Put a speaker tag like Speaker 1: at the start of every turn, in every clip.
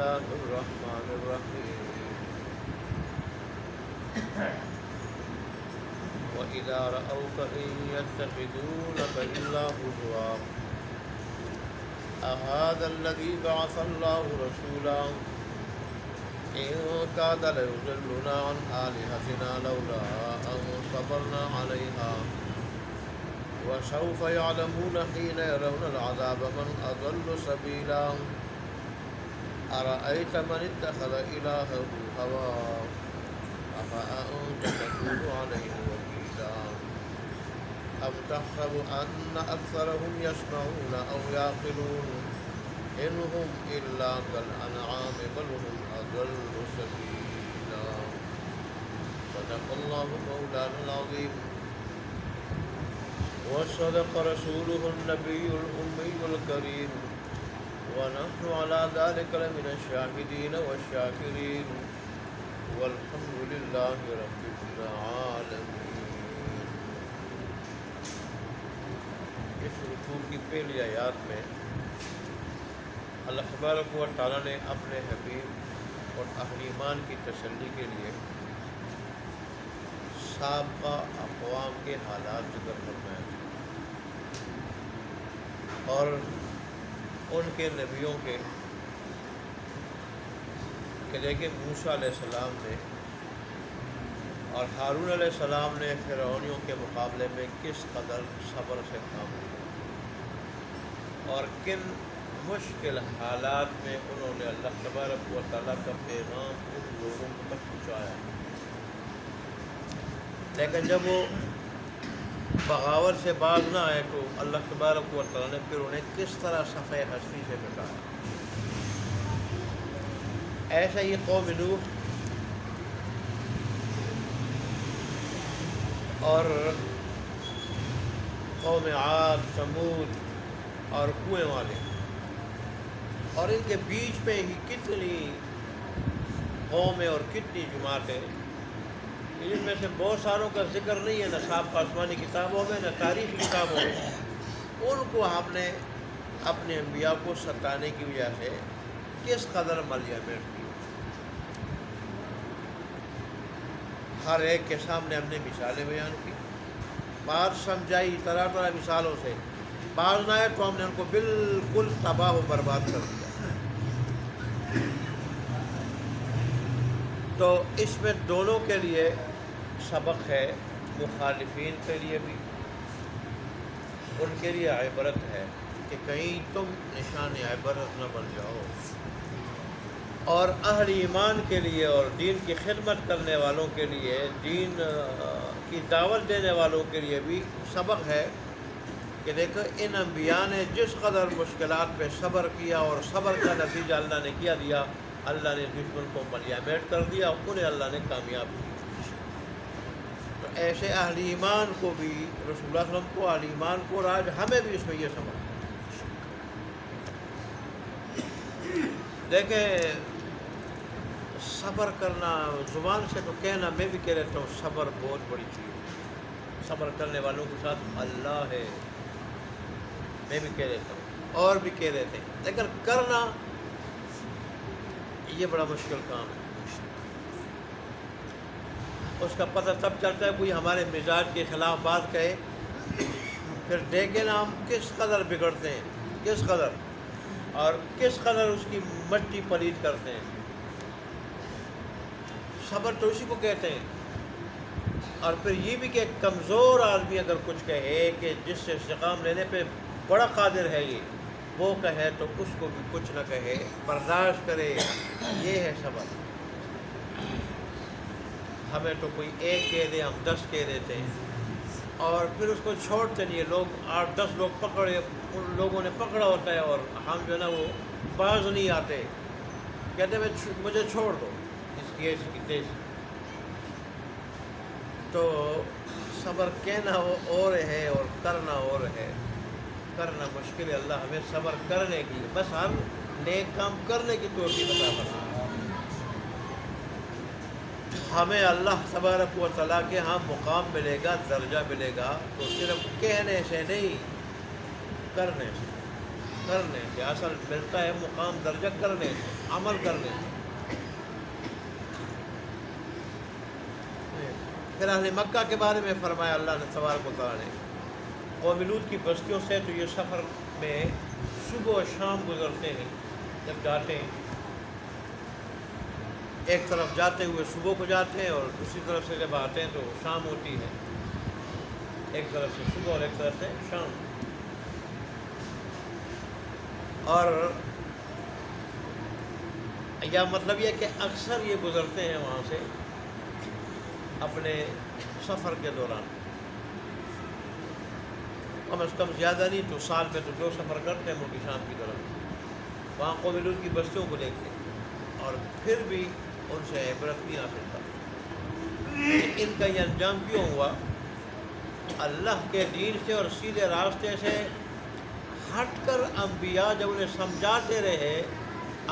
Speaker 1: الله الرحمن الرحيم وإذا رأوك إن يتخذونك إلا هزوا أهذا الذي بعث الله رسولا إن كاد ليضلنا عن آلهتنا لولا أن صبرنا عليها وسوف يعلمون حين يرون العذاب من أضل سبيلا أرأيت من اتخذ إلهه هواه أفأنت تكون عليه وكيلا أم تحسب أن أكثرهم يسمعون أو يعقلون إن هم إلا كالأنعام بل هم أضل سبيلا صدق الله مولانا العظيم وصدق رسوله النبي الأمي الكريم ونحن على ذلك لمن الشاهدين والشاكرين والحمد لله رب العالمين. اس رکوع کی پہلی آیات میں اللہ تبارک و تعالیٰ نے اپنے حبیب اور اہل ایمان کی تسلی کے لیے سابقہ اقوام کے حالات ذکر فرمائے اور ان کے نبیوں کے کہ لیکن موسیٰ علیہ السلام نے اور ہارون علیہ السلام نے فرعونیوں کے مقابلے میں کس قدر صبر سے کام لیا اور کن مشکل حالات میں انہوں نے اللہ تبارک و تعالیٰ کا پیغام ان لوگوں تک پہنچایا، لیکن جب وہ بغاوت سے باز نہ آئے تو اللہ تبارک و تعالیٰ نے پھر انہیں کس طرح صفحہ ہستی سے مٹایا۔ ایسا ہی قوم نوح اور قوم عاد، ثمود اور کنویں والے اور ان کے بیچ میں ہی کتنی قومیں اور کتنی جماعتیں جن میں سے بہت ساروں کا ذکر نہیں ہے، نہ سابقہ آسمانی کتابوں میں نہ تاریخی کتابوں میں، ان کو ہم نے اپنے انبیاء کو ستانے کی وجہ سے کس قدر ملیامت کی۔ ہر ایک کے سامنے ہم نے مثالیں بیان کی، بات سمجھائی طرح طرح مثالوں سے، بعض نہ آئے تو ہم نے ان کو بالکل تباہ و برباد کر دیا۔ تو اس میں دونوں کے لیے سبق ہے، مخالفین کے لیے بھی، ان کے لیے عبرت ہے کہ کہیں تم نشان عبرت نہ بن جاؤ، اور اہل ایمان کے لیے اور دین کی خدمت کرنے والوں کے لیے، دین کی دعوت دینے والوں کے لیے بھی سبق ہے کہ دیکھو ان انبیاء نے جس قدر مشکلات پہ صبر کیا اور صبر کا نتیجہ اللہ نے کیا دیا، اللہ نے دشمن کو ملیامت کر دیا، انہیں اللہ نے کامیاب کیا۔ تو ایسے اہل ایمان کو بھی، رسول اللہ صلی اللہ علیہ وسلم کو، اہل ایمان کو، اور آج ہمیں بھی اس میں یہ سبق ہے۔ دیکھیں صبر کرنا زبان سے تو کہنا، میں بھی کہہ رہتا ہوں صبر بہت بڑی چیز ہے، صبر کرنے والوں کے ساتھ اللہ ہے، میں بھی کہہ رہتا ہوں اور بھی کہہ رہتے ہیں، لیکن کرنا یہ بڑا مشکل کام ہے۔ اس کا پتہ تب چلتا ہے کوئی ہمارے مزاج کے خلاف بات کہے، پھر دیکھیں نا ہم کس قدر بگڑتے ہیں، کس قدر، اور کس قدر اس کی مٹی پلید کرتے ہیں۔ صبر تو اسی کو کہتے ہیں۔ اور پھر یہ بھی کہ کمزور آدمی اگر کچھ کہے کہ جس سے انتقام لینے پہ بڑا قادر ہے یہ، وہ کہے تو اس کو بھی کچھ نہ کہے، برداشت کرے، یہ ہے صبر۔ ہمیں تو کوئی ایک کہہ دے، ہم 10 کہہ دیتے ہیں، اور پھر اس کو چھوڑتے نہیں۔ لوگ 8-10 لوگ پکڑے، ان لوگوں نے پکڑا ہوتا ہے، اور ہم جو ہے نا وہ باز نہیں آتے، کہتے ہیں مجھے چھوڑ دو اس کی تیز۔ تو صبر کہنا اور ہے اور کرنا اور ہے۔ کرنا مشکل ہے، اللہ ہمیں صبر کرنے کی، بس ہم نیک کام کرنے کی توفیق عطا فرمائے۔ ہمیں اللہ تبارک و تعالیٰ کے ہاں مقام ملے گا، درجہ ملے گا، تو صرف کہنے سے نہیں، کرنے سے۔ کرنے سے، اصل ملتا ہے مقام درجہ کرنے سے، عمل کرنے سے۔ پھر اہل مکہ کے بارے میں فرمایا اللہ نے تبارک و تعالیٰ نے، قوم لوط کی بستیوں سے تو یہ سفر میں صبح و شام گزرتے ہیں، جب جاتے ہیں ایک طرف جاتے ہوئے صبح کو جاتے ہیں اور دوسری طرف سے جب آتے ہیں تو شام ہوتی ہے، ایک طرف سے صبح اور ایک طرف سے شام۔ اور یا مطلب یہ کہ اکثر یہ گزرتے ہیں وہاں سے اپنے سفر کے دوران، کم از کم زیادہ نہیں تو سال میں تو 2 سفر کرتے ہیں ملک شام کی طرف، وہاں قوم لوط کی بستیوں کو دیکھتے ہیں اور پھر بھی ان سے عبرت نہیں حاصل کرتے۔ ان کا یہ انجام کیوں ہوا؟ اللہ کے دین سے اور سیدھے راستے سے ہٹ کر انبیاء جب انہیں سمجھاتے رہے،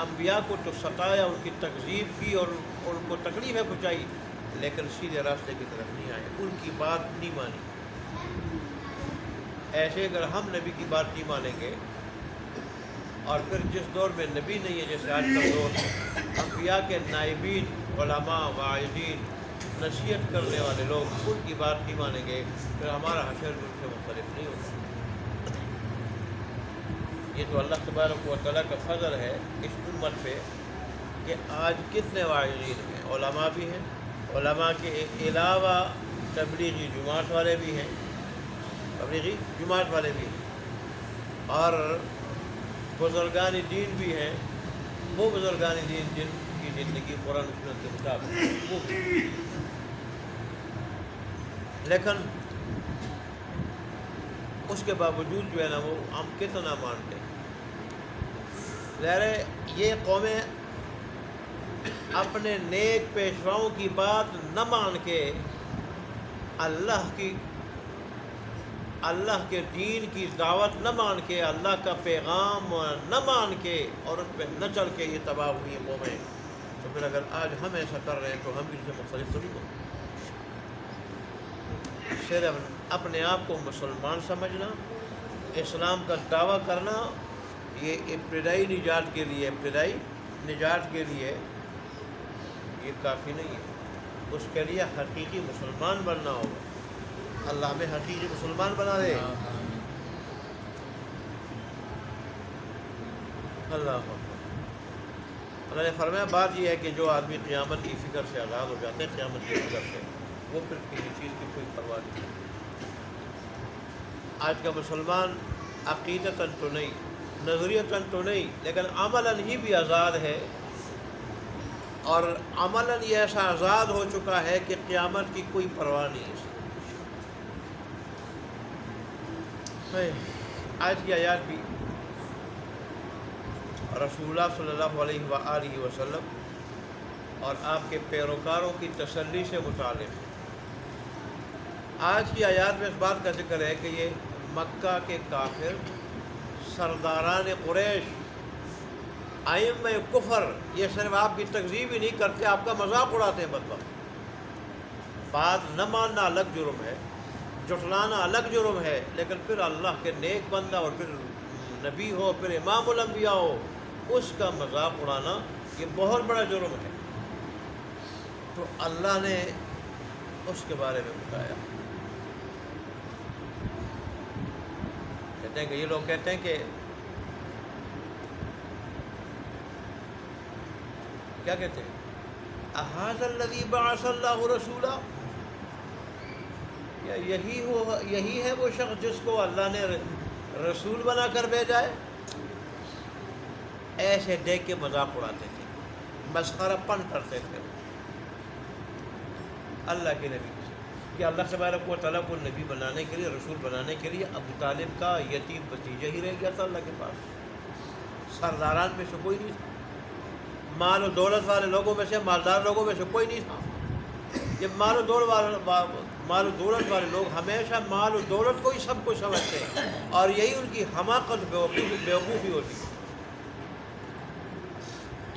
Speaker 1: انبیاء کو تو ستایا، ان کی تکذیب کی اور ان کو تکلیفیں پہنچائی، لیکن سیدھے راستے کی طرف نہیں آئے، ان کی بات نہیں مانی۔ ایسے اگر ہم نبی کی بات نہیں مانیں گے، اور پھر جس دور میں نبی نہیں ہے جیسے آج کا دور ہے، انبیاء کے نائبین، علماء، واعظین، نصیحت کرنے والے لوگ ان کی بات نہیں مانیں گے، پھر ہمارا حشر بھی ان سے مختلف نہیں ہوگا۔ یہ تو اللہ تبارک و تعالیٰ کا فضل ہے اس امت پہ کہ آج کتنے واعظین ہیں، علماء بھی ہیں، علماء کے علاوہ تبلیغی جماعت والے بھی ہیں، تبلیغی جماعت والے بھی ہیں، اور بزرگان دین بھی ہیں، وہ بزرگان دین جن کی زندگی قرآن و سنت کے مطابق وہ بھی، لیکن اس کے باوجود جو ہے نا وہ ہم کتنا مانتے ہیں۔ ظاہر ہے یہ قومیں اپنے نیک پیشواؤں کی بات نہ مان کے اللہ کے دین کی دعوت نہ مان کے، اللہ کا پیغام نہ مان کے اور اس پہ نہ چل کے یہ تباہ ہوئی قومیں، تو پھر اگر آج ہم ایسا کر رہے ہیں تو ہم بھی ان سے مختلف تھوڑی ہوں۔ صرف اپنے آپ کو مسلمان سمجھنا، اسلام کا دعویٰ کرنا، یہ ابتدائی نجات کے لیے یہ کافی نہیں ہے، اس کے لیے حقیقی مسلمان بننا ہوگا۔ اللہ ہمیں حقیقی مسلمان بنا دے۔ اللہ نے فرمایا بات یہ ہے کہ جو آدمی قیامت کی فکر سے آزاد ہو جاتے ہیں، قیامت کی فکر سے، وہ پھر کسی چیز کی کوئی پرواہ نہیں کرتا۔ آج کا مسلمان عقیدتاً تو نہیں، نظریتاً تو نہیں، لیکن عملاً ہی بھی آزاد ہے، اور عملاً یہ ایسا آزاد ہو چکا ہے کہ قیامت کی کوئی پرواہ نہیں ہے۔ آج کی آیات بھی رسول اللہ صلی اللہ علیہ وآلہ وسلم اور آپ کے پیروکاروں کی تسلی سے متعلق ہے۔ آج کی آیات میں اس بات کا ذکر ہے کہ یہ مکہ کے کافر، سرداران قریش، ائمہ کفر، یہ صرف آپ کی تکذیب ہی نہیں کرتے، آپ کا مذاق اڑاتے ہیں۔ بدبخت، بات نہ ماننا الگ جرم ہے، جھٹلانا الگ جرم ہے، لیکن پھر اللہ کے نیک بندہ اور پھر نبی ہو، پھر امام الانبیاء ہو، اس کا مذاق اڑانا یہ بہت بڑا جرم ہے۔ تو اللہ نے اس کے بارے میں بتایا، کہتے ہیں کہ یہ لوگ کہتے ہیں کہ کیا کہتے ہیں، اَهَذَا الَّذِي بَعَثَ اللَّهُ رَسُولًا، یہی ہے وہ شخص جس کو اللہ نے رسول بنا کر بھیجا ہے۔ ایسے دیکھ کے مذاق اڑاتے تھے، مسخرہ پن کرتے تھے اللہ کے نبی سے، کہ اللہ تبارک و تعالیٰ کو نبی بنانے کے لیے، رسول بنانے کے لیے ابو طالب کا یتیم بھتیجا ہی رہ گیا تھا اللہ کے پاس، سرداران میں سے کوئی نہیں تھا، مال و دولت والے لوگوں میں سے، مالدار لوگوں میں سے کوئی نہیں تھا۔ یہ مال و دولت والے لوگ ہمیشہ مال و دولت کو ہی سب کچھ سمجھتے ہیں، اور یہی ان کی حماقت بیوقوفی ہوتی ہے۔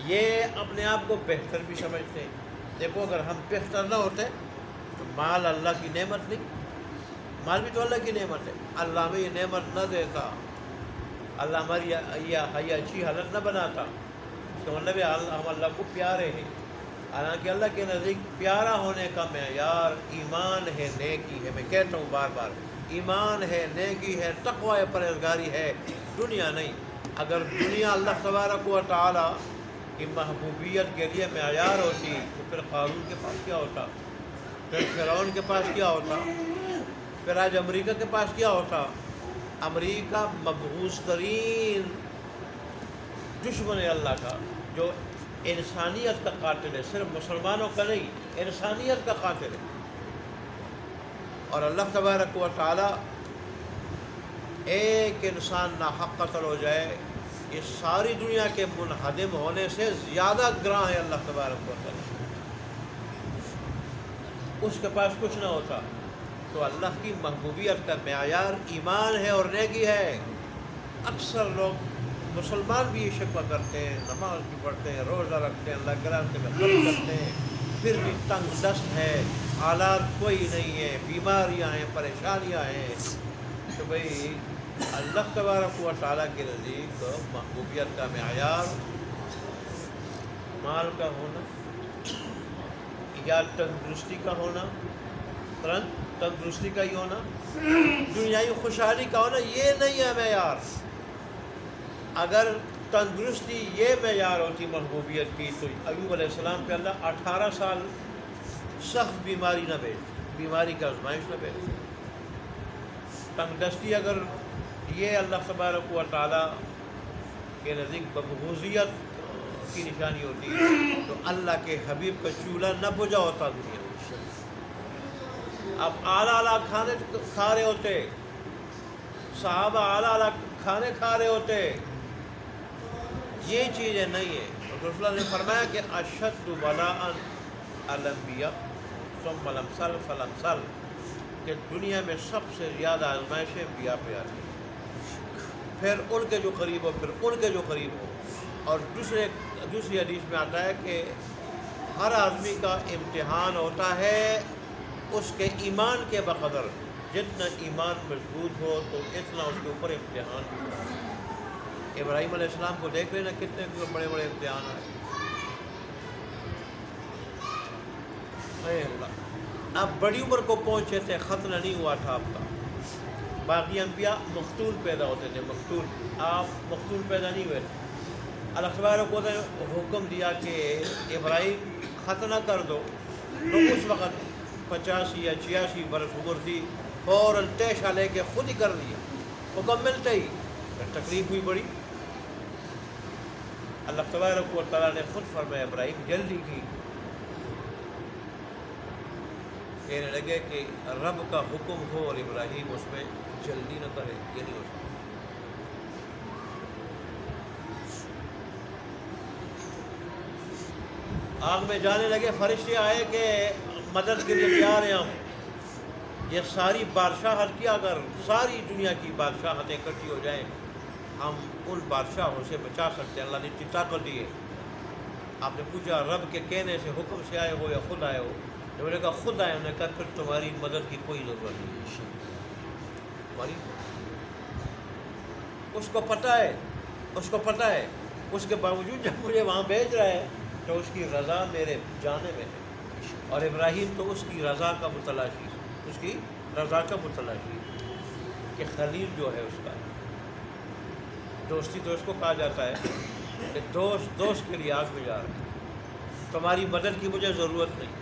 Speaker 1: یہ اپنے آپ کو بہتر بھی سمجھتے ہیں۔ دیکھو اگر ہم بہتر نہ ہوتے تو مال اللہ کی نعمت نہیں، مال بھی تو اللہ کی نعمت ہے، اللہ میں یہ نعمت نہ دیتا اللہ ہماری یہ اچھی حالت نہ بناتا، اس کا مطلب ہم اللہ کو پیارے ہیں۔ حالانکہ اللہ کے نزدیک پیارا ہونے کا معیار ایمان ہے، نیکی ہے۔ میں کہتا ہوں بار بار، ایمان ہے، نیکی ہے، تقوی پرہیزگاری ہے، دنیا نہیں۔ اگر دنیا اللہ تبارک و تعالیٰ کی محبوبیت کے لیے معیار ہوتی تو پھر قارون کے پاس کیا ہوتا، پھر فرعون کے پاس کیا ہوتا، پھر آج امریکہ کے پاس کیا ہوتا۔ امریکہ مبعوث ترین دشمن ہے اللہ کا، جو انسانیت کا قاتل ہے، صرف مسلمانوں کا نہیں، انسانیت کا قاتل ہے۔ اور اللہ تبارک و تعالیٰ ایک انسان ناحق قتل ہو جائے، یہ ساری دنیا کے منہدم ہونے سے زیادہ گراں ہے اللہ تبارک و تعالیٰ۔ اس کے پاس کچھ نہ ہوتا۔ تو اللہ کی محبوبیت کا معیار ایمان ہے اور نیکی ہے۔ اکثر لوگ مسلمان بھی یہ شکوہ کرتے ہیں، نماز بھی پڑھتے ہیں، روزہ رکھتے ہیں، اللہ کے راستے میں خرچ کرتے ہیں، پھر بھی تنگ دست ہے، حالات کوئی نہیں ہے، بیماریاں ہیں، پریشانیاں ہیں۔ تو بھئی اللہ تبارک و تعالیٰ کے نزدیک محبوبیت کا معیار مال کا ہونا یا تندرستی کا ہونا، تندرستی کا ہی ہونا، دنیائی خوشحالی کا ہونا، یہ نہیں ہے معیار۔ اگر تندرستی یہ معیار ہوتی محبوبیت کی تو ایوب علیہ السلام پہ اللہ 18 سال سخت بیماری نہ بھیجتے، بیماری کا آزمائش نہ بھیجتے۔ تنگ دستی اگر یہ اللہ تبارک و تعالیٰ کے نزدیک مبغوضیت کی نشانی ہوتی تو اللہ کے حبیب کا چولہا نہ بجھا ہوتا دنیا میں۔ اب اعلیٰ اعلیٰ کھانے کھا رہے ہوتے، صحابہ اعلیٰ اعلیٰ کھانے کھا رہے ہوتے، یہ چیزیں نہیں ہیں۔ رسول اللہ نے فرمایا کہ اشد بلاء الانبیاء ثم الامثال فالامثال، کہ دنیا میں سب سے زیادہ آزمائشیں انبیاء پہ آتی ہیں، پھر ان کے جو قریب ہو، پھر ان کے جو قریب ہو۔ اور دوسری حدیث میں آتا ہے کہ ہر آدمی کا امتحان ہوتا ہے اس کے ایمان کے بقدر، جتنا ایمان مضبوط ہو تو اتنا اس کے اوپر امتحان بھی ہوتا ہے۔ ابراہیم علیہ السلام کو دیکھ رہے نا، کتنے بڑے بڑے امتحان آئے۔ اے اللہ، آپ بڑی عمر کو پہنچے تھے، ختنہ نہیں ہوا تھا آپ کا۔ باقی انبیاء مختول پیدا ہوتے تھے، مختول، آپ مختول پیدا نہیں ہوئے تھے۔ اللہ تبارک و تعالیٰ نے حکم دیا کہ ابراہیم ختنہ کر دو، تو اس وقت 85 یا 86 برس عمر تھی، فوراً تیشہ لے کے خود ہی کر دیا، حکم ملتے ہی پھر تکلیف ہوئی بڑی۔ اللہ تبارک و تعالیٰ نے خود فرمایا ابراہیم جلدی کی، کہنے لگے کہ رب کا حکم ہو اور ابراہیم اس میں جلدی نہ کرے، یہ نہیں ہو سکتا۔ آگ میں جانے لگے، فرشتے آئے کہ مدد کے لیے تیار ہیں ہم۔ یہ ساری بادشاہت کی، اگر ساری دنیا کی بادشاہتیں اکٹھی ہو جائیں ہم ان بادشاہوں سے بچا سکتے ہیں، اللہ نے اتنی طاقت دی ہے۔ آپ نے پوچھا رب کے کہنے سے، حکم سے آئے ہو یا خود آئے ہو؟ جب نے کہا خود آئے، انہوں نے کہا پھر تمہاری مدد کی کوئی ضرورت نہیں، ہماری اس کو پتہ ہے، اس کو پتہ ہے، اس کے باوجود جب مجھے وہاں بھیج رہا ہے تو اس کی رضا میرے جانے میں ہے۔ اور ابراہیم تو اس کی رضا کا متلاشی، اس کی رضا کا متلاشی، کہ خلیل جو ہے اس کا دوستی، تو اس کو کہا جاتا ہے کہ دوست کے لیے آگ میں جا رہا ہے، تمہاری مدد کی مجھے ضرورت نہیں۔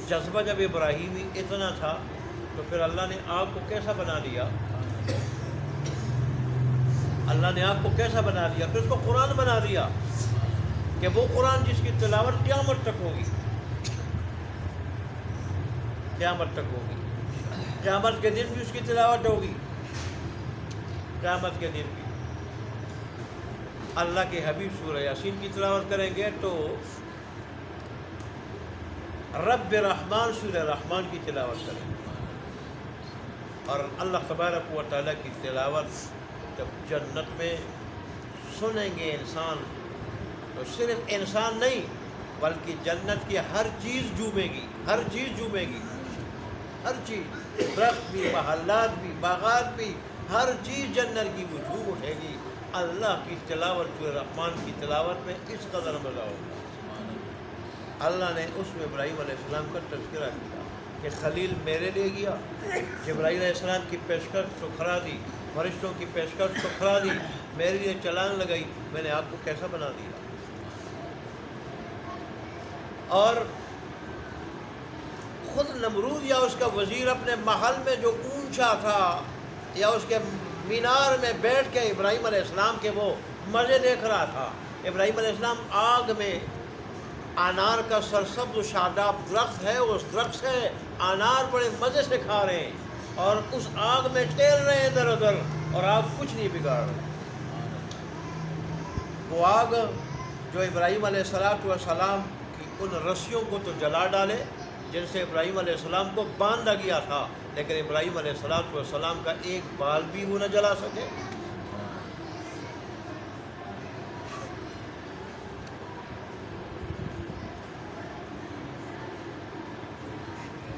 Speaker 1: جذبہ جب ابراہیمی اتنا تھا تو پھر اللہ نے آگ کو کیسا بنا دیا، اللہ نے آگ کو کیسا بنا دیا، پھر اس کو قرآن بنا دیا کہ وہ قرآن جس کی تلاوت قیامت تک ہوگی، قیامت تک ہوگی، قیامت کے دن بھی اس کی تلاوت ہوگی، قیامت کے دن بھی اللہ کے حبیب سورہ یاسین کی تلاوت کریں گے تو رب رحمان سورہ رحمان کی تلاوت کریں گے، اور اللہ تبارک و تعالیٰ کی تلاوت جب جنت میں سنیں گے انسان، تو صرف انسان نہیں بلکہ جنت کی ہر چیز جھومے گی، ہر چیز جھومے گی، ہر چیز، درخت بھی، محلات بھی، باغات بھی، ہر چیز جنت کی وجوہ اٹھے گی، اللہ کی تلاوت رحمان کی تلاوت میں اس قدر مزہ ہوگا۔ اللہ نے اس میں ابراہیم علیہ السلام کا تذکرہ کیا کہ خلیل میرے لیے گیا، جبرائیل علیہ السلام کی پیشکش ٹھکرا دی، فرشتوں کی پیشکش ٹھکرا دی، میرے لیے چلان لگائی، میں نے آپ کو کیسا بنا دیا۔ اور خود نمرود یا اس کا وزیر اپنے محل میں جو اونچا تھا یا اس کے مینار میں بیٹھ کے ابراہیم علیہ السلام کے وہ مزے دیکھ رہا تھا۔ ابراہیم علیہ السلام آگ میں انار کا سرسبز و شاداب درخت ہے، اس درخت سے انار بڑے مزے سے کھا رہے ہیں اور اس آگ میں ٹہل رہے ہیں ادھر ادھر، اور آگ کچھ نہیں بگاڑ رہے۔ وہ آگ جو ابراہیم علیہ السلام کی ان رسیوں کو تو جلا ڈالے جن سے ابراہیم علیہ السلام کو باندھا گیا تھا، لیکن ابراہیم علیہ السلام کا ایک بال بھی وہ نہ جلا سکے۔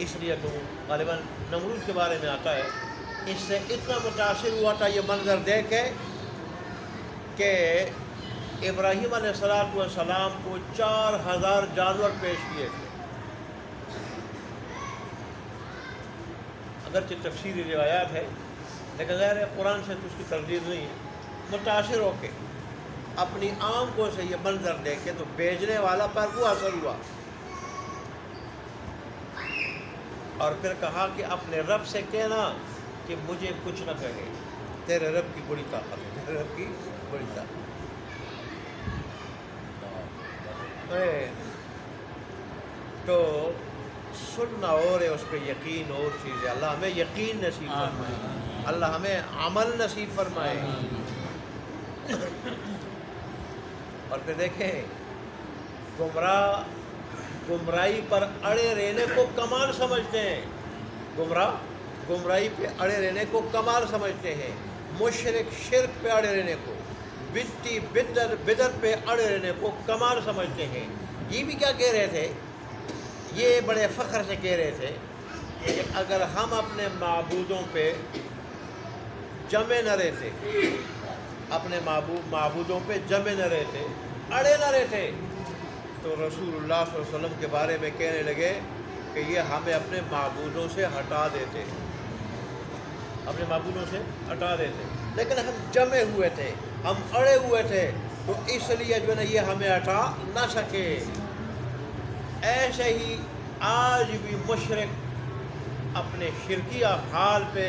Speaker 1: اس لیے تو غالباً نمرود کے بارے میں آتا ہے، اس سے اتنا متاثر ہوا تھا یہ منظر دیکھے کہ ابراہیم علیہ السلام کو 4000 جانور پیش کیے تھے۔ اگرچہ تفسیری روایات ہے لیکن ظاہر ہے قرآن سے تو اس کی تردید نہیں ہے۔ متاثر ہو کے اپنی آنکھوں سے یہ منظر دیکھے تو بیچنے والا پر وہ اثر ہوا، اور پھر کہا کہ اپنے رب سے کہنا کہ مجھے کچھ نہ کہے، تیرے رب کی بڑی طاقت ہے، تیرے رب کی بڑی طاقت ہے۔ تو سننا اور ہے، اس پہ یقین اور چیز ہے۔ اللہ ہمیں یقین نصیب فرمائے، اللہ ہمیں عمل نصیب فرمائے۔ اور پھر دیکھیں گمراہی پر اڑے رہنے کو کمال سمجھتے ہیں، گمراہی پہ اڑے رہنے کو کمال سمجھتے ہیں، مشرک شرک پہ اڑے رہنے کو، بدتی بدعت پہ اڑے رہنے کو کمال سمجھتے ہیں۔ یہ بھی کیا کہہ رہے تھے، یہ بڑے فخر سے کہہ رہے تھے کہ اگر ہم اپنے معبودوں پہ جمے نہ رہتے، اپنے معبودوں پہ جمے نہ رہتے، اڑے نہ رہتے، تو رسول اللہ صلی اللہ علیہ وسلم کے بارے میں کہنے لگے کہ یہ ہمیں اپنے معبودوں سے ہٹا دیتے، اپنے معبودوں سے ہٹا دیتے، لیکن ہم جمے ہوئے تھے، ہم اڑے ہوئے تھے، تو اس لیے جو ہے نا یہ ہمیں ہٹا نہ سکے۔ ایسے ہی آج بھی مشرک اپنے شرکی افعال پہ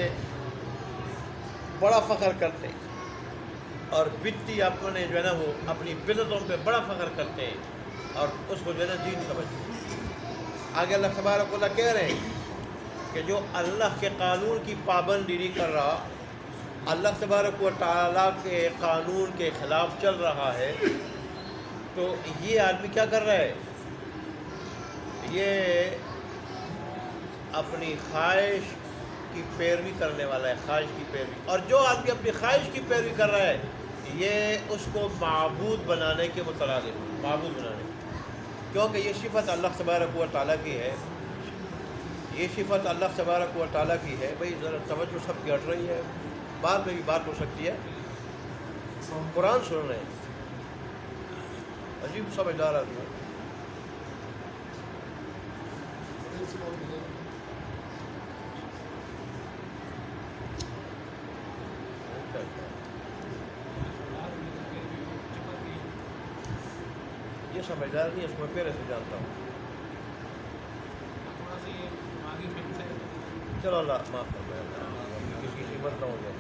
Speaker 1: بڑا فخر کرتے ہیں، اور بدتی اپنے جو ہے نا وہ اپنی بدعتوں پہ بڑا فخر کرتے ہیں، اور اس کو جو ہے نا دین سمجھتے ہیں۔ آگے اللہ تبارک و تعالیٰ کہہ رہے ہیں کہ جو اللہ کے قانون کی پابندی نہیں کر رہا، اللہ تبارک و تعالیٰ کے قانون کے خلاف چل رہا ہے، تو یہ آدمی کیا کر رہا ہے، یہ اپنی خواہش کی پیروی کرنے والا ہے، خواہش کی پیروی۔ اور جو آدمی اپنی خواہش کی پیروی کر رہا ہے یہ اس کو معبود بنانے کے مترادف ہے، معبود بنانے، کیونکہ یہ صفت اللہ تبارک و تعالیٰ کی ہے، یہ صفت اللہ تبارک و تعالیٰ کی ہے۔ بھئی ذرا توجہ سب کی ہٹ رہی ہے، بعد میں بھی بات ہو سکتی ہے، قرآن سن رہے ہیں، عجیب سمجھدار آدمی ہے۔ یہ سمجھدار نہیں ہے، اس کو میں پہلے سے جانتا ہوں۔ چلو اللہ معاف کر دے، کسی کی قیمت نہ ہو جائے۔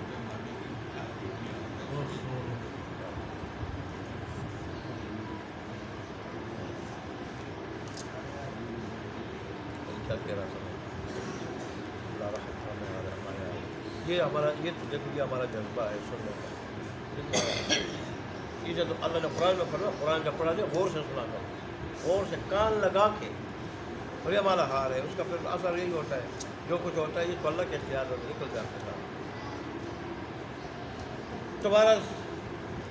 Speaker 1: کیا کہہ رہا تھا اللہ رحمہ ہمارا، یہ ہمارا، یہ تو دیکھو یہ ہمارا جذبہ ہے سننے کا۔ یہ تو اللہ نے قرآن میں پڑھا، قرآن کا پڑھا دیا، غور سے سنا کر، غور سے کان لگا کے، اور یہ ہمارا حال ہے۔ اس کا پھر اثر یہی ہوتا ہے، جو کچھ ہوتا ہے یہ تو اللہ کے اختیار میں نکل جاتا ہے۔ تمہارا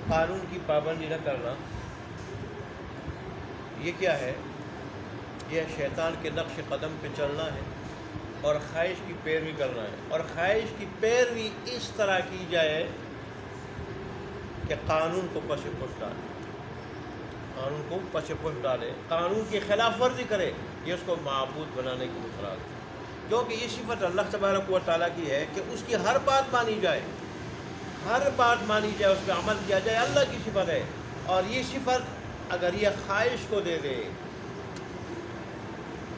Speaker 1: قانون کی پابندی نہ کرنا یہ کیا ہے، یہ شیطان کے نقش قدم پہ چلنا ہے، اور خواہش کی پیروی کرنا ہے، اور خواہش کی پیروی اس طرح کی جائے کہ قانون کو پس پش ڈالے، قانون کو پس پش ڈالے، قانون کی خلاف ورزی کرے، یہ اس کو معبود بنانے کی مخراج ہے۔ کیونکہ یہ صفت اللہ تبارک و تعالیٰ کی ہے کہ اس کی ہر بات مانی جائے، ہر بات مانی جائے، اس پہ عمل کیا جائے، اللہ کی صفت ہے۔ اور یہ صفت اگر یہ خواہش کو دے دے،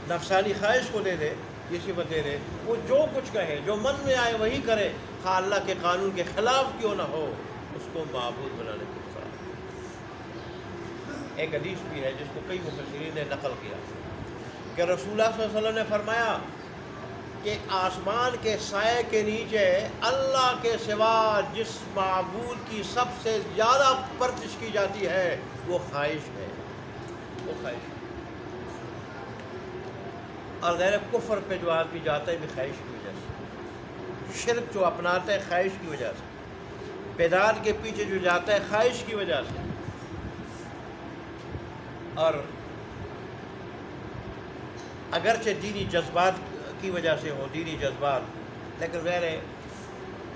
Speaker 1: نفسانی خواہش کو دے دے، یہ صفت دے دے، وہ جو کچھ کہے، جو من میں آئے وہی کرے، خواہ اللہ کے قانون کے خلاف کیوں نہ ہو، اس کو معبود بنانے کی مخراج ہے۔ ایک حدیث بھی ہے جس کو کئی مفسرین نے نقل کیا کہ رسول اللہ صلی اللہ علیہ وسلم نے فرمایا کہ آسمان کے سائے کے نیچے اللہ کے سوا جس معبود کی سب سے زیادہ پرستش کی جاتی ہے وہ خواہش ہے، وہ خواہش ہے۔ اور غیر کفر پہ جو آدمی جاتا ہے بھی خواہش کی وجہ سے، شرک جو اپناتا ہے خواہش کی وجہ سے، بدعت کے پیچھے جو جاتا ہے خواہش کی وجہ سے، اور اگرچہ دینی جذبات کی وجہ سے ہو، دینی جذبات، لیکن غیر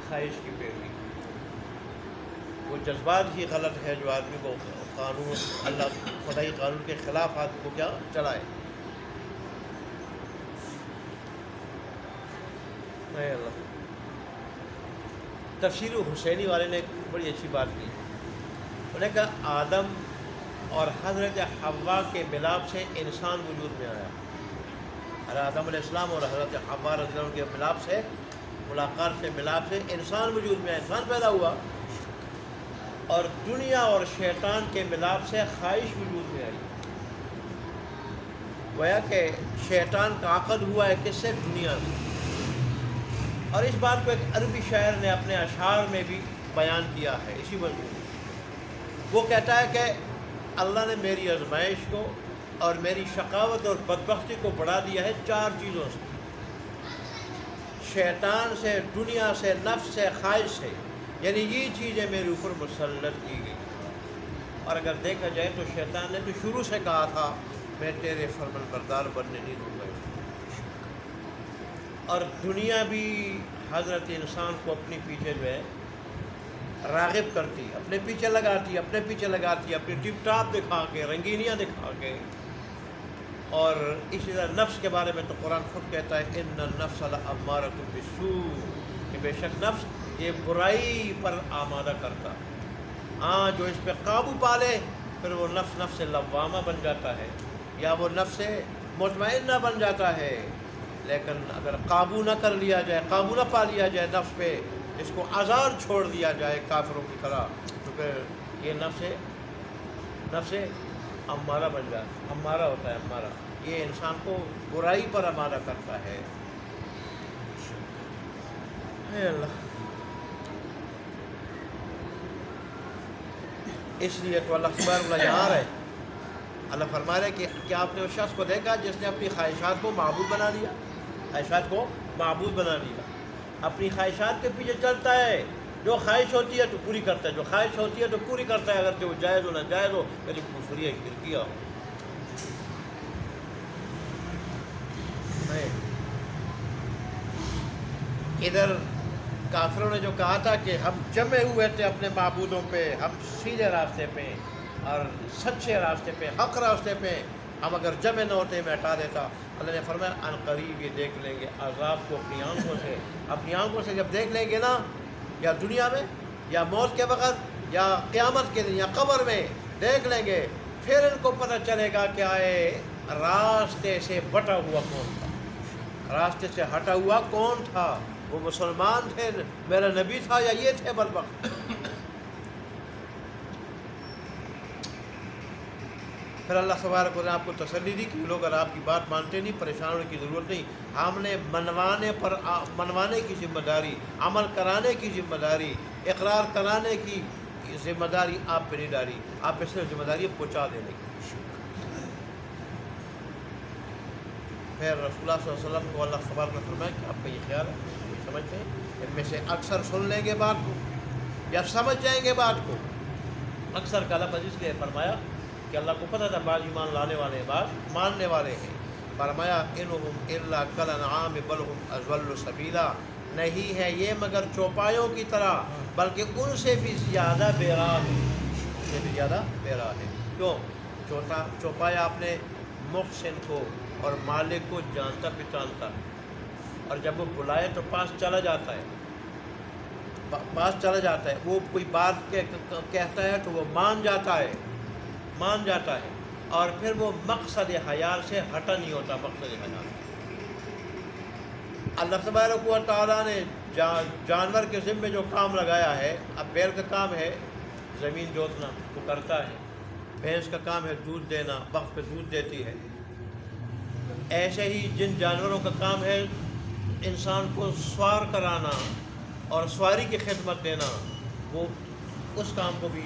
Speaker 1: خواہش کی پیروی، وہ جذبات ہی غلط ہے جو آدمی کو قانون، اللہ خدائی قانون کے خلاف آدمی کو کیا چلائے۔ اے اللہ، تفسیر حسینی والے نے ایک بڑی اچھی بات کی، انہوں نے کہا آدم اور حضرت حوا کے ملاپ سے انسان وجود میں آیا۔ حضرت آدم علیہ السلام اور حضرت حوا رضی اللہ عنہ کے ملاپ سے، ملاقات سے، ملاپ سے انسان وجود میں آیا، انسان پیدا ہوا۔ اور دنیا اور شیطان کے ملاپ سے خواہش وجود میں آئی۔ گویا کہ شیطان کا عقد ہوا ہے کس سے؟ دنیا سے۔ اور اس بات کو ایک عربی شاعر نے اپنے اشعار میں بھی بیان کیا ہے اسی مضمون میں۔ وہ کہتا ہے کہ اللہ نے میری آزمائش کو اور میری شقاوت اور بدبختی کو بڑھا دیا ہے 4 چیزوں سے، شیطان سے، دنیا سے، نفس سے، خواہش سے، یعنی یہ چیزیں میرے اوپر مسلط کی گئی۔ اور اگر دیکھا جائے تو شیطان نے تو شروع سے کہا تھا میں تیرے فرمان بردار بننے نہیں دوں گا، اور دنیا بھی حضرت انسان کو اپنے پیچھے جو ہے راغب کرتی، اپنے پیچھے لگاتی، اپنے پیچھے لگاتی، اپنی ٹپ ٹاپ دکھا کے، رنگینیاں دکھا کے۔ اور اسی طرح نفس کے بارے میں تو قرآن خود کہتا ہے ان النفس لامارۃ بالسوء، کہ بے شک نفس یہ برائی پر آمادہ کرتا۔ ہاں، جو اس پہ قابو پا لے پھر وہ نفس لوامہ بن جاتا ہے، یا وہ نفس مطمئنہ بن جاتا ہے۔ لیکن اگر قابو نہ کر لیا جائے، قابو نہ پا لیا جائے نفس پہ، اس کو آزاد چھوڑ دیا جائے کافروں کی طرح، تو پھر یہ نفس امارہ بن جاتا ہے، امارہ ہوتا ہے، امارہ، یہ انسان کو برائی پر آمادہ کرتا ہے۔ اے اللہ، اس لیے تو اللہ سبحانہ اللہ یہاں ہے، اللہ فرما رہے کہ کیا آپ نے اس شخص کو دیکھا جس نے اپنی خواہشات کو معبود بنا لیا، خواہشات کو معبود بنا لیا، اپنی خواہشات کے پیچھے چلتا ہے، جو خواہش ہوتی ہے تو پوری کرتا ہے، جو خواہش ہوتی ہے تو پوری کرتا ہے، اگر وہ جائز ہو نہ جائز ہو، میری کفری ہے، گرکیا ہو۔ ادھر کافروں نے جو کہا تھا کہ ہم جمے ہوئے تھے اپنے معبودوں پہ، ہم سیدھے راستے پہ اور سچے راستے پہ، حق راستے پہ، ہم اگر جمع نہ ہوتے میں ہٹا دیتا۔ اللہ نے فرمایا ان قریب یہ دیکھ لیں گے عذاب کو اپنی آنکھوں سے جب دیکھ لیں گے نا، یا دنیا میں، یا موت کے وقت، یا قیامت کے دن، یا قبر میں دیکھ لیں گے، پھر ان کو پتہ چلے گا کہ آئے راستے سے بٹا ہوا کون تھا، راستے سے ہٹا ہوا کون تھا، وہ مسلمان تھے، میرا نبی تھا، یا یہ تھے بدبخت۔ پھر اللہ تبارک و تعالیٰ نے آپ کو تسلی دی کہ لوگ اگر آپ کی بات مانتے نہیں، پریشان ہونے کی ضرورت نہیں، ہم نے منوانے کی ذمہ داری، عمل کرانے کی ذمہ داری، اقرار کرانے کی ذمہ داری آپ پہ نہیں ڈالی، آپ پہ صرف ذمہ داری پہنچا دینے کی۔ پھر رسول اللہ صلی اللہ علیہ وسلم کو اللہ تبارک و تعالیٰ نے فرمایا کہ آپ کا یہ خیال ہے، سمجھتے ہیں ان میں سے اکثر سن لیں گے بات کو یا سمجھ جائیں گے بات کو۔ اکثر کا لفظ اس لیے فرمایا کہ اللہ کو پتہ تھا بعض ایمان لانے والے ہیں، بعض ماننے والے ہیں، فرمایا انہم الا کالانعام بل ہم اضل سبیلا، نہیں ہے یہ مگر چوپایوں کی طرح بلکہ ان سے بھی زیادہ بے راہ ہے، ان سے بھی زیادہ بے راہ ہے۔ کیوں؟ چوپایا اپنے محسن کو اور مالک کو جانتا پہچانتا، اور جب وہ بلائے تو پاس چلا جاتا ہے، پاس چلا جاتا ہے۔ وہ کوئی بات کہتا ہے تو وہ مان جاتا ہے، اور پھر وہ مقصد حیال سے ہٹا نہیں ہوتا۔ مقصد حیال اللہ تبارک و تعالیٰ نے جانور کے ذمے جو کام لگایا ہے، اب بیل کا کام ہے زمین جوتنا، وہ کرتا ہے، بھینس کا کام ہے دودھ دینا، وقت پہ دودھ دیتی ہے۔ ایسے ہی جن جانوروں کا کام ہے انسان کو سوار کرانا اور سواری کی خدمت دینا، وہ اس کام کو بھی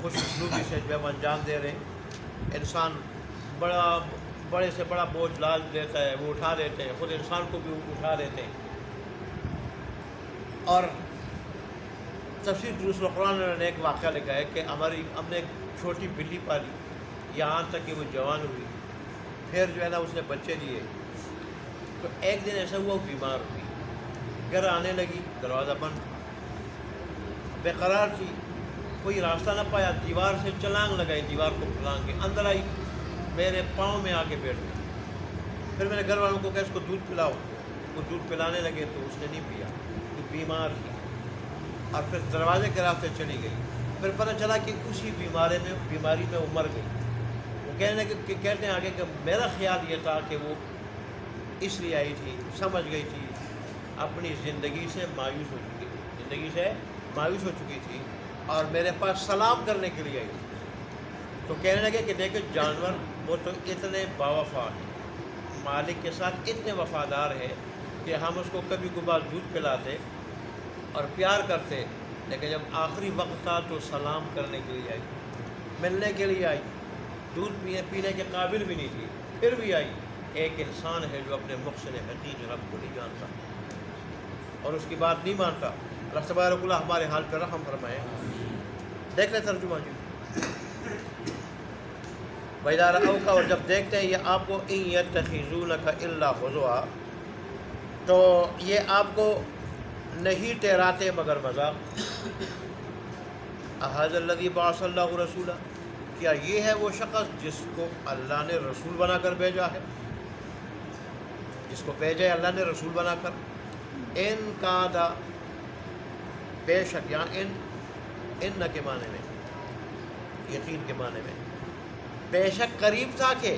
Speaker 1: خوش اسلوبی سے جو ہے انجام دے رہے ہیں۔ انسان بڑے سے بڑا بوجھ لال دیتا ہے، وہ اٹھا دیتے ہیں، خود انسان کو بھی اٹھا دیتے ہیں۔ اور تفسیر دروس القرآن نے ایک واقعہ لکھا ہے کہ ہم نے ایک چھوٹی بلی پالی یہاں تک کہ وہ جوان ہوئی، پھر جو ہے نا اس نے بچے دیے، تو ایک دن ایسا ہوا وہ بیمار ہوئی، گھر آنے لگی، دروازہ بند، بے قرار تھی، کوئی راستہ نہ پایا، دیوار سے چھلانگ لگائی، دیوار کو پھلانگ کے اندر آئی، میرے پاؤں میں آ کے بیٹھ گئی۔ پھر میرے گھر والوں کو کہا اس کو دودھ پلاؤ، وہ دودھ پلانے لگے تو اس نے نہیں پیا، وہ بیمار تھی، اور پھر دروازے کے راستے چلی گئی۔ پھر پتہ چلا کہ اسی بیماری میں وہ مر گئی۔ وہ کہتے ہیں آگے کہ میرا خیال یہ تھا کہ وہ اس لیے آئی تھی، سمجھ گئی تھی اپنی زندگی سے مایوس ہو چکی تھی، اور میرے پاس سلام کرنے کے لیے آئی تھی۔ تو کہنے لگے کہ دیکھو جانور وہ تو اتنے باوفا ہیں، مالک کے ساتھ اتنے وفادار ہیں کہ ہم اس کو کبھی کبھار دودھ پلاتے اور پیار کرتے، لیکن جب آخری وقت تھا تو سلام کرنے کے لیے آئی، ملنے کے لیے آئی، دودھ پینے کے قابل بھی نہیں تھی، پھر بھی آئی۔ ایک انسان ہے جو اپنے محسن حقیقی رب کو نہیں جانتا اور اس کی بات نہیں مانتا۔ اللہ تبارک اللہ ہمارے حال پہ رحم فرمائے۔ دیکھ لیں ترجمہ جی۔ وَإِذَا رَأَوْكَ، اور جب دیکھتے ہیں یہ آپ کو إِن يَتَّخِذُونَكَ إِلَّا هُزُوًا، تو یہ آپ کو نہیں ٹھہراتے مگر مذاق۔ أَهَذَا الَّذِي بَعَثَ اللَّهُ رَسُولًا، کیا یہ ہے وہ شخص جس کو اللہ نے رسول بنا کر بھیجا ہے، جس کو بھیجا ہے اللہ نے رسول بنا کر۔ ان کادا، بے شک، یہاں ان کے معنی میں، یقین کے معنی میں، بے شک قریب تھا کہ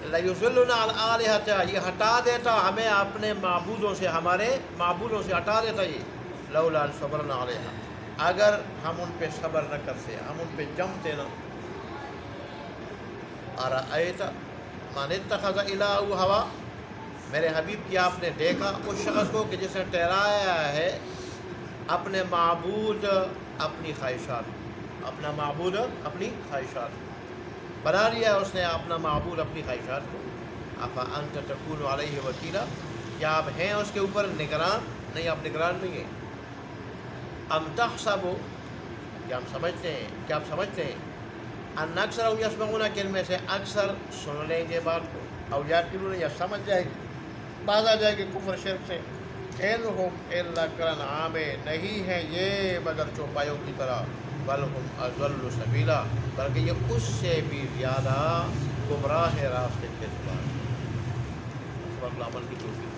Speaker 1: لَيُضِلُّنَا عَنْ آلِهَتِنَا، یہ ہٹا دیتا ہمیں اپنے معبودوں سے، ہمارے معبودوں سے ہٹا دیتا یہ، لولا ان صبرنا علیہا، اگر ہم ان پہ صبر نہ کرتے، ہم ان پہ جمتے نہ۔ ارأیت من اتخذ الہہ ہوا، میرے حبیب کی آپ نے دیکھا اس شخص کو کہ جس نے ٹھہرایا ہے اپنے معبود اپنی خواہشات، اپنا معبود اپنی خواہشات، بنا لیا اس نے اپنا معبود اپنی خواہشات کو۔ افا انت تکون علیہ وکیلا، کیا آپ ہیں اس کے اوپر نگران؟ نہیں، آپ نگران نہیں ہیں۔ ام تحسب، کیا آپ سمجھتے ہیں ان اکثر یسمعون، کہ ان میں سے اکثر سن لیں گے بات کو، او یعقلون، یا سمجھ جائے گی، باز آ جائے گی کفر شرک سے۔ انہم الا کالانعام، نہیں ہے یہ مگر چوپایوں کی طرح، بل ہم اضل سبیلا، بلکہ یہ اس سے بھی زیادہ گمراہ راستے کے سوا۔ عمل کی توفیق۔